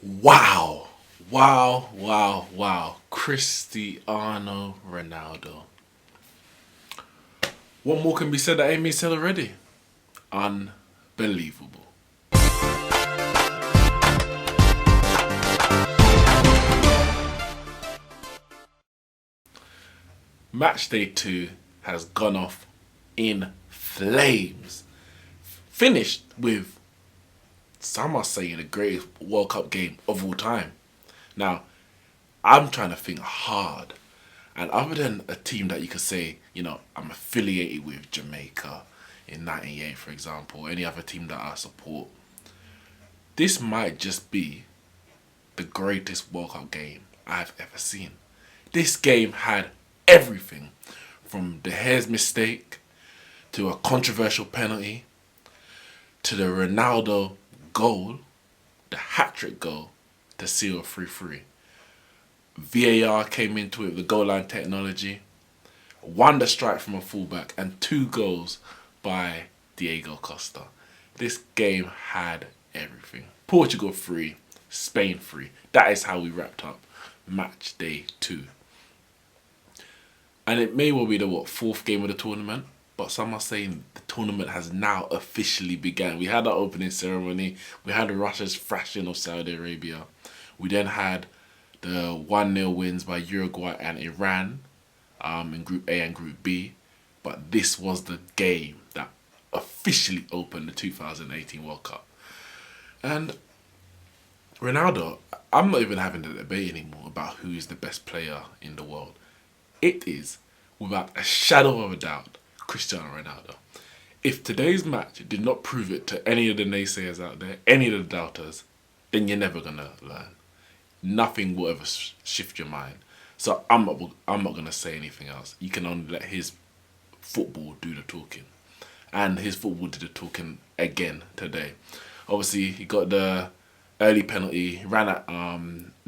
Wow. Wow, wow, wow. Cristiano Ronaldo. What more can be said that ain't been said already? Unbelievable. Match day 2 has gone off in flames. Finished with, some are saying, the greatest World Cup game of all time. Now, I'm trying to think hard. And other than a team that you could say, I'm affiliated with, Jamaica in 98, for example, any other team that I support, this might just be the greatest World Cup game I've ever seen. This game had everything from the Hair's mistake to a controversial penalty to the Ronaldo goal, the hat-trick goal to seal a 3-3. VAR came into it with the goal line technology, wonder strike from a fullback, and 2 goals by Diego Costa. This game had everything. Portugal 3, Spain 3. That is how we wrapped up match day 2. And it may well be the 4th game of the tournament, but some are saying the tournament has now officially begun. We had our opening ceremony. We had Russia's thrashing of Saudi Arabia. We then had the 1-0 wins by Uruguay and Iran in Group A and Group B. But this was the game that officially opened the 2018 World Cup. And Ronaldo, I'm not even having the debate anymore about who is the best player in the world. It is, without a shadow of a doubt, Cristiano Ronaldo. If today's match did not prove it to any of the naysayers out there, any of the doubters, then you're never going to learn. Nothing will ever shift your mind. So I'm not going to say anything else. You can only let his football do the talking. And his football did the talking again today. Obviously, he got the early penalty, ran at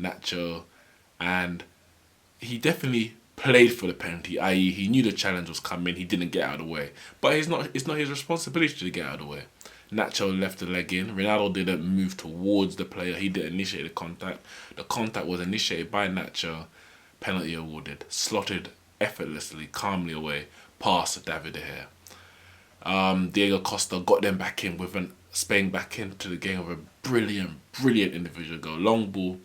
Nacho, and he definitely played for the penalty, i.e. he knew the challenge was coming, he didn't get out of the way. But it's not his responsibility to get out of the way. Nacho left the leg in. Ronaldo didn't move towards the player. He didn't initiate the contact. The contact was initiated by Nacho. Penalty awarded. Slotted effortlessly, calmly away past David De Gea. Diego Costa got them back in with Spain back into the game with a brilliant individual goal. Long ball.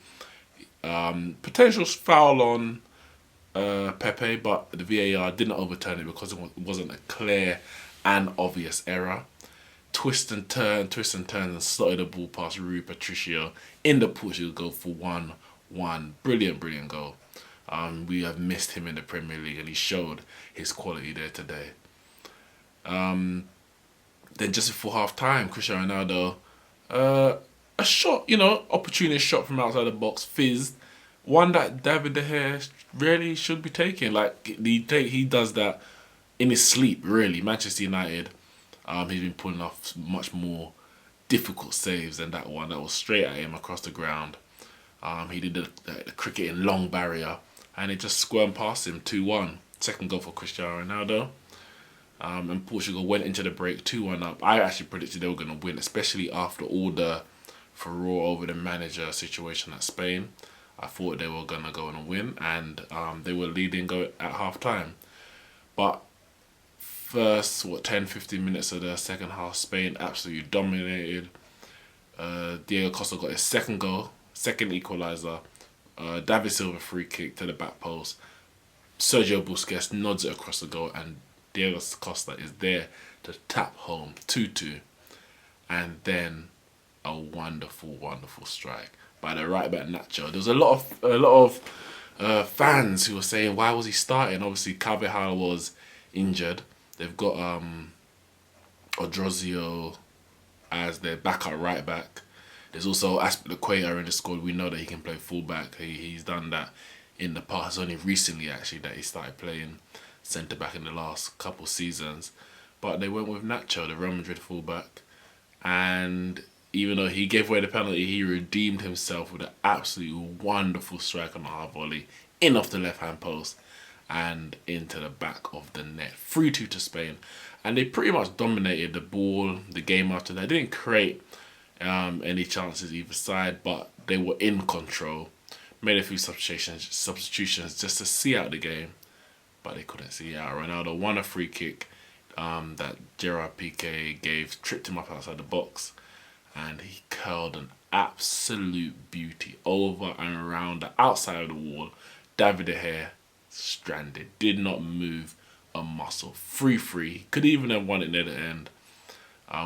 Potential foul on Pepe, but the VAR didn't overturn it because it wasn't a clear and obvious error. Twist and turn, and slotted the ball past Rui Patricio in the Portugal goal for 1-1. Brilliant goal. We have missed him in the Premier League, and he showed his quality there today. Then just before half time, Cristiano Ronaldo, a shot, opportunist shot from outside the box, fizzed. One that David De Gea really should be taking. Like he does that in his sleep, really. Manchester United, he's been pulling off much more difficult saves than that one. That was straight at him across the ground. He did the cricketing long barrier, and it just squirmed past him. 2-1. Second goal for Cristiano Ronaldo. And Portugal went into the break 2-1 up. I actually predicted they were going to win, especially after all the furore over the manager situation at Spain. I thought they were going to go and win, and they were leading at half time. But first, 10-15 minutes of the second half, Spain absolutely dominated. Diego Costa got his second goal, second equaliser. David Silva free kick to the back post. Sergio Busquets nods it across the goal, and Diego Costa is there to tap home 2-2. And then a wonderful strike by the right back Nacho. There was a lot of fans who were saying, why was he starting? Obviously, Carvajal was injured. They've got Odrozio as their backup right back. There's also Aspilicueta in the squad. We know that he can play full back. He's done that in the past. Only recently, actually, that he started playing centre back in the last couple seasons. But they went with Nacho, the Real Madrid full back, and even though he gave away the penalty, he redeemed himself with an absolutely wonderful strike on the half volley in off the left-hand post and into the back of the net. 3-2 to Spain. And they pretty much dominated the ball, the game after that. They didn't create any chances either side, but they were in control. Made a few substitutions just to see out the game, but they couldn't see out. Ronaldo won a free kick that Gerard Piqué tripped him up outside the box, and he curled an absolute beauty over and around the outside of the wall. David De Gea stranded, did not move a muscle. 3-3, could even have won it near the end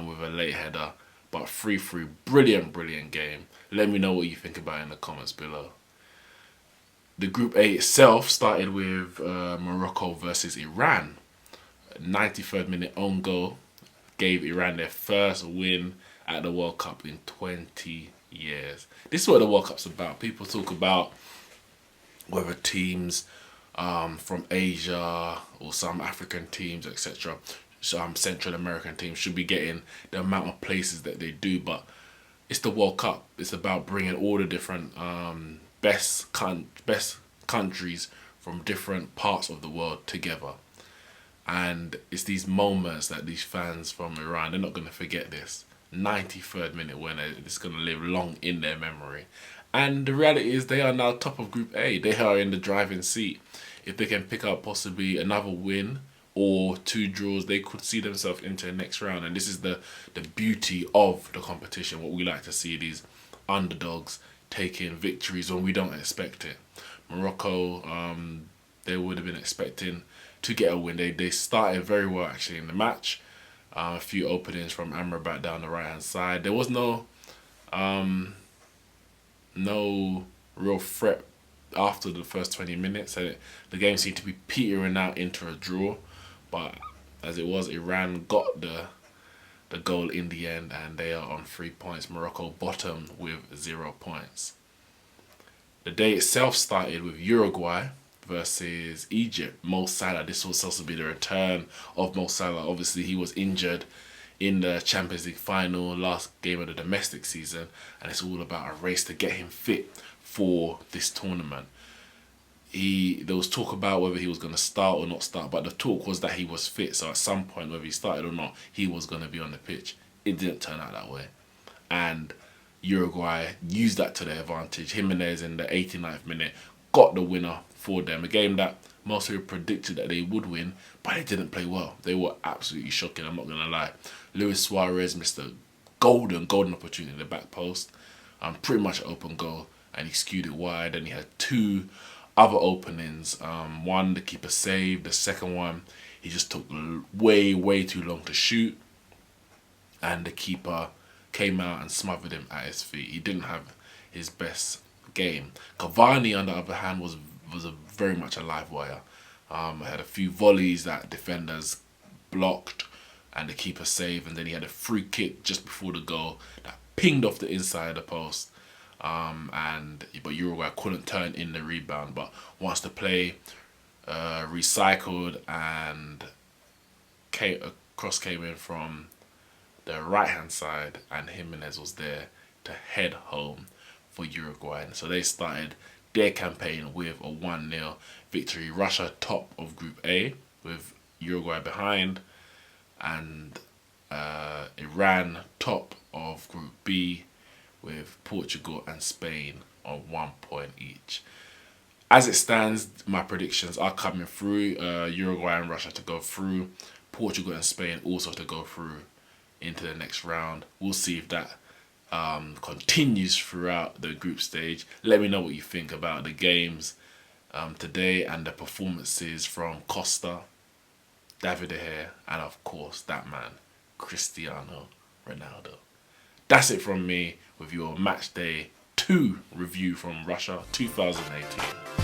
with a late header, but 3-3, brilliant game. Let me know what you think about it in the comments below. The Group A itself started with Morocco versus Iran. 93rd minute own goal gave Iran their first win at the World Cup in 20 years. This is what the World Cup's about. People talk about whether teams from Asia or some African teams, etc., some Central American teams should be getting the amount of places that they do, but it's the World Cup. It's about bringing all the different best countries from different parts of the world together. And it's these moments that these fans from Iran, they're not going to forget this. 93rd minute winner, it's going to live long in their memory. And the reality is they are now top of Group A. They are in the driving seat. If they can pick up possibly another win or 2 draws, they could see themselves into the next round. And this is the beauty of the competition. What we like to see, these underdogs taking victories when we don't expect it. Morocco, they would have been expecting to get a win. They started very well actually in the match. A few openings from Amrabat down the right hand side. There was no real threat after the first 20 minutes. The game seemed to be petering out into a draw, but as it was, Iran got the goal in the end, and they are on 3 points. Morocco bottom with 0 points. The day itself started with Uruguay versus Egypt. Mo Salah. This was supposed to be the return of Mo Salah. Obviously, he was injured in the Champions League final, last game of the domestic season, and it's all about a race to get him fit for this tournament. There was talk about whether he was going to start or not start, but the talk was that he was fit, so at some point, whether he started or not, he was going to be on the pitch. It didn't turn out that way, and Uruguay used that to their advantage. Jimenez in the 89th minute got the winner for them. A game that most people predicted that they would win, but they didn't play well. They were absolutely shocking, I'm not going to lie. Luis Suarez missed a golden opportunity in the back post. Pretty much an open goal, and he skewed it wide, and he had 2 other openings. One, the keeper saved. The second one, he just took way too long to shoot, and the keeper came out and smothered him at his feet. He didn't have his best game. Cavani, on the other hand, was very much a live wire. Had a few volleys that defenders blocked and the keeper saved, and then he had a free kick just before the goal that pinged off the inside of the post. But Uruguay couldn't turn in the rebound. But once the play recycled and a cross came in from the right hand side, and Jimenez was there to head home for Uruguay. And so they started their campaign with a 1-0 victory. Russia top of Group A with Uruguay behind, and Iran top of Group B with Portugal and Spain on 1 point each. As it stands, my predictions are coming through. Uruguay and Russia to go through, Portugal and Spain also to go through into the next round. We'll see if that continues throughout the group stage. Let me know what you think about the games today and the performances from Costa, David De Gea, and of course that man, Cristiano Ronaldo. That's it from me with your match day 2 review from Russia 2018.